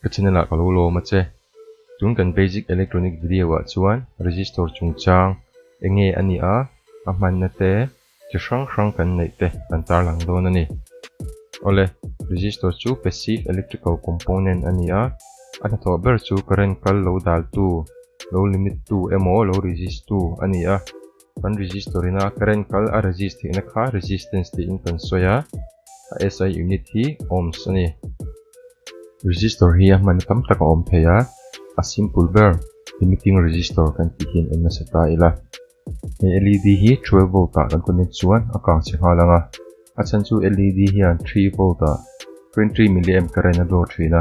kachinala kalolo mache tun kan basic electronic video wa chuan resistor chungchang enge ani a ahman na te chi hrang kan nei te kan tar lang don ani ole resistor chu passive electrical component ani a ana tho ber chu current kal lo dal tu lo limit tu emo lo resist tu ani a kan resistor ina current kal a resist ina kha resistance ti in kan soya SI unit hi ohms ani resistor hi man tam tak ohm theya a simple ber limiting resistor kan ti hin en na seta ila LED hi 12 volt ta kan connect chuan akang chi halanga a chan chu LED hi an 3 volt ta 23 mA current a draw thina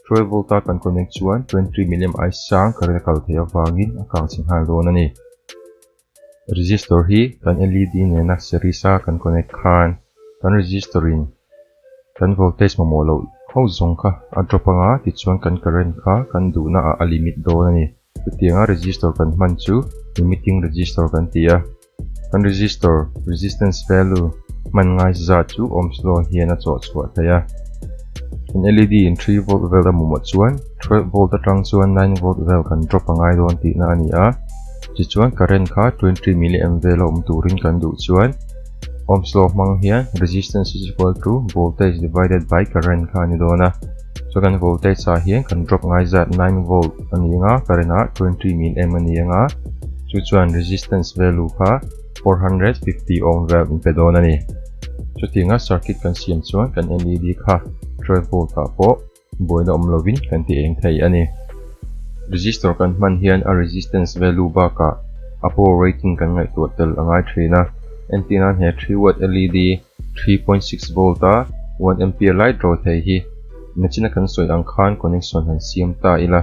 12 volt ta kan connect chuan 23 mA sang current kal thea wangin akang chi hal don ani resistor hi kan LED ne na series a kan connect khan kan resistor in kan voltage mamolo ho zong kha a drop anga ti chuan kan current kha kan du na a limit do ani tianga resistor kan man chu limiting resistor kan tia kan resistor resistance value man ngai za chu ohms law hian a chaw chhuat thaya kan LED in 3 volt vel a mumo chuan 12 volt atang chuan 9 volt vel kan drop angai don ti na ani a chi chuan current kha 23 mA vel om turin kan du chuan ohms law mang hian resistance is equal to voltage divided by current kha ni dona so kan voltage sa hian kan drop ngai za 9 volt ani nga current a 23 mA ani nga chu chuan resistance value kha 450 ohm vel in pedona ni chu tinga circuit kan siam chuan kan LED kha 12 volt ta po boina om lovin kan ti eng thei ani resistor kan man hian a resistance value ba ka apo rating kan ngai total angai thina antenna he 3 watt LED 3.6 volt ta 1 ampere light draw thei hi nachina kan soi ang khan connection han siam ta ila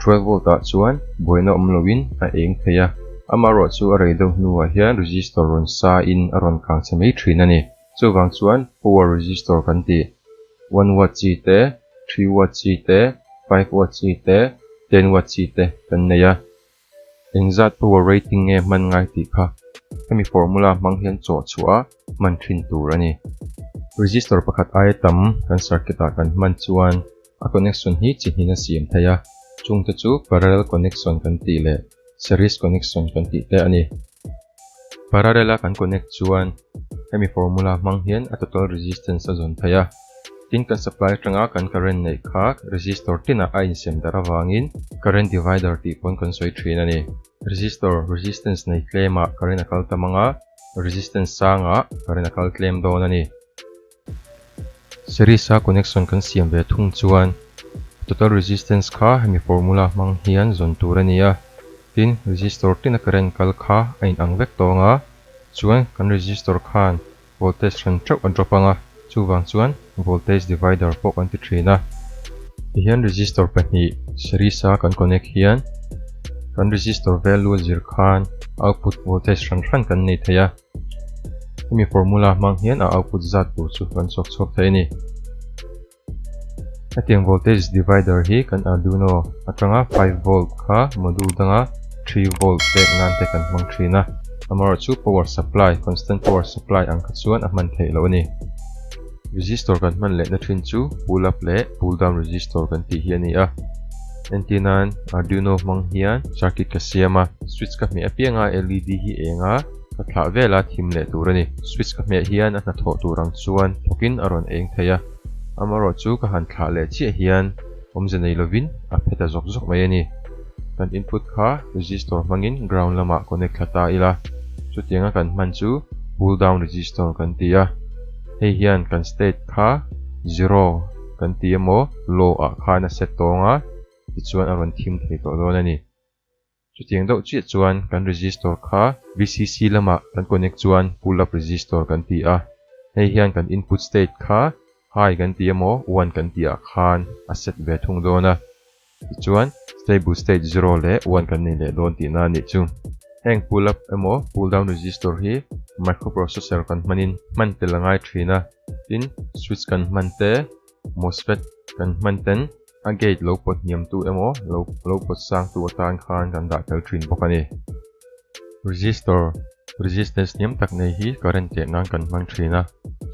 12 volt ta chuan boina om lovin a eng theya amaro chu a reido nuwa hian resistor ron sa in aron kang chemei thina ni chu wang chuan power resistor kan ti 1 watt chi te 3 watt chi te 5 watt chi te 10 watt chi te kan neya exact power rating nge man ngai ti kha kami formula mang hian chaw chua man thin tur ani resistor pakhat ai tam kan circuit a kan man chuan a connection hi chi hina siam thaya chungta chu parallel connection kan ti le series connection kan ti te ani parallel a kan connect chuan kami formula mang hian a total resistance a zon thaya tin kan supply tanga kan current nei kha resistor tina a in sem dara wangin current divider ti pon kan soi thin ani resistor resistance nei claima current akal tamanga resistance sanga current akal claim don ani series a connection kan siam ve thung chuan total resistance kha hemi formula mang hian zon turania tin resistor tina current kal kha ain ang vek tonga chuan kan resistor khan voltage ran chau a drop anga chuwang chuan voltage divider po kan ti thina hian resistor pahnih series a kan connect hian kan resistor value zir khan output voltage ran kan nei theya hemi formula mang hian a output zat tu chu kan chok thei ni atiang voltage divider hi kan Arduino atanga 5 volt kha module danga 3 volt te nan te kan mang thina amaro chu power supply constant power supply ang kha chuan a man thei lo ni resistor kan man le na thin chu pull up le pull down resistor kan ti hi ani a antenna Arduino mang hian circuit ka siama switch ka me apianga LED hi enga ka thla vela thim le turani switch ka me hian a na tho turang chuan thokin aron eng theya amaro chu ka han thla le chi hian omjenei lovin a pheta zok mai ani kan input kha resistor mangin ground lama connect thata ila chu tianga kan man chu pull down resistor kan tia hei hian kan state kha 0 kan tiamo low a kha na set tonga ti chuan aron thim thei to don ani chu tiang do chi chuan kan resistor kha VCC lama kan connect chuan pull up resistor kan ti a hei hian kan input state kha high kan tiamo 1 kan tia khan a set ve thung dona ti chuan stable state 0 le 1 kan ni le don ti na ni chu heng pull up emo pull down resistor hi microprocessor kan manin man te langai thina tin switch kan man te MOSFET kan man ten a gate low pot niam tu emo low pot sang tu atan khan kan da tel thin bokani resistor resistance niam tak nei hi current te nan kan mang thina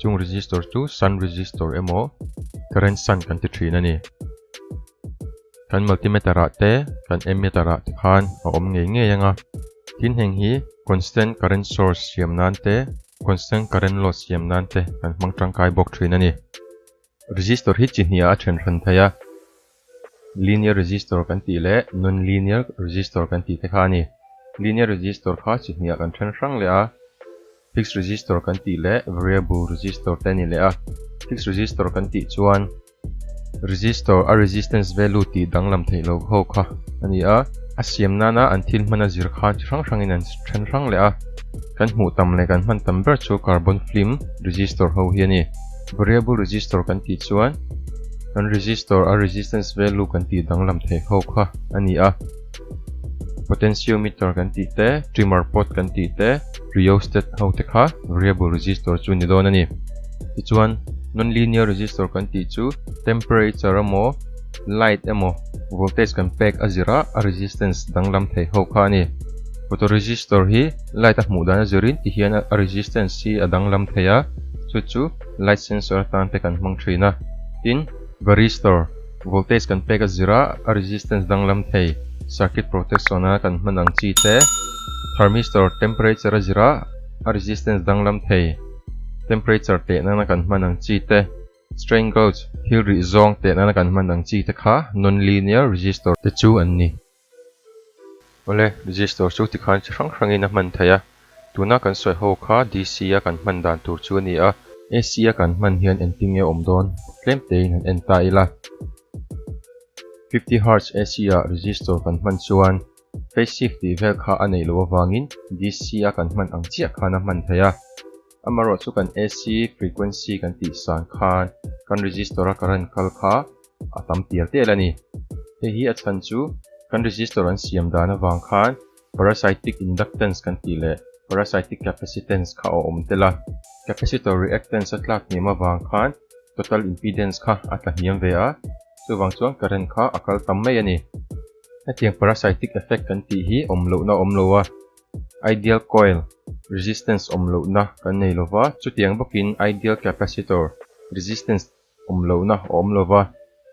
chung resistor tu sun resistor emo current sun kan ti thina ni kan multimeter te kan emitter te khan om nge yang a tin heng hi constant current source siam nan te constant current loss siam nan te kan mang tangkai bok thin ani resistor hi chi hnia then ran thaya linear resistor kan ti le non linear resistor kan ti te khani linear resistor kha chi hnia kan then rang le a fixed resistor kan ti le variable resistor te ni le a fixed resistor kan ti chuan resistor a resistance value ti danglam thei lo ho kha ani a asiam nana until mana zir kha rang rang in an then rang le a kan hmu tam le kan man tam ber chu carbon film resistor ho hi ani variable resistor kan ti chuan kan resistor a resistance value kan ti danglam thei ho kha ani a potentiometer kan ti te trimmer pot kan ti te rheostat ho te kha variable resistor chu ni don ani ti chuan non-linear resistor kan ti chu temperature amo light amo voltage kan pek azira a resistance danglam thei ho kha ni photoresistor hi light a hmu dan azirin ti hian a resistance hi adanglam theia chu light sensor tan te kan hmang thina tin varistor voltage kan pek azira a resistance danglam thei circuit protection a kan hmanang chi te thermistor temperature azira a resistance danglam thei temperature te nana kan hmanang chi te strain gauge hill ri zong te nana kan hmanang chi te kha non-linear resistor te chu an ni ole resistor chu ti khan chrang rangin a hman thaya tuna kan soi ho kha DC a kan hman dan tur chu ni a AC a kan hman hian enting e om don tlem te in en ta ila 50 Hz AC a resistor kan hman chuan phase shift ti vel kha anei lo awangin DC a kan hman ang chi kha na hman thaya amaro chu kan AC frequency kan ti san khan kan resistor a current kal kha atam tial te lani he hi a chan chu kan resistor an siam dan awang khan parasitic inductance kan ti le parasitic capacitance kha o om tela capacitor reactance atlak ni ma wang khan total impedance kha atla hiam ve a chu wang chuan current kha akal tam mai ani atiang parasitic effect kan ti hi om lo wa ideal coil resistance om lo na kan nei lova chu tiang bokin ideal capacitor resistance om lo wa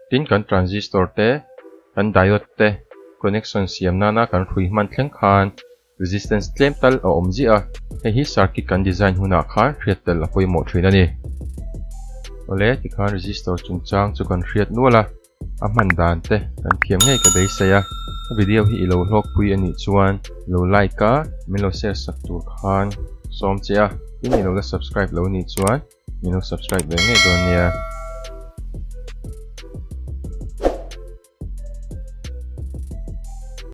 tin kan transistor te kan diode te connection siam na kan hrui man thleng khan resistance tlem tal a om ji a hi circuit kan design huna khan hriat tel a poimo thina ni ole ti khan resistor chungchang chu kan hriat nuala a man dan te kan thiam ngei ka dei saya video hi ilo hlok pui ani chuan lo like ka milo share sak tur khan som chia tin ilo la subscribe lo ni chuan milo subscribe ve ngei don nia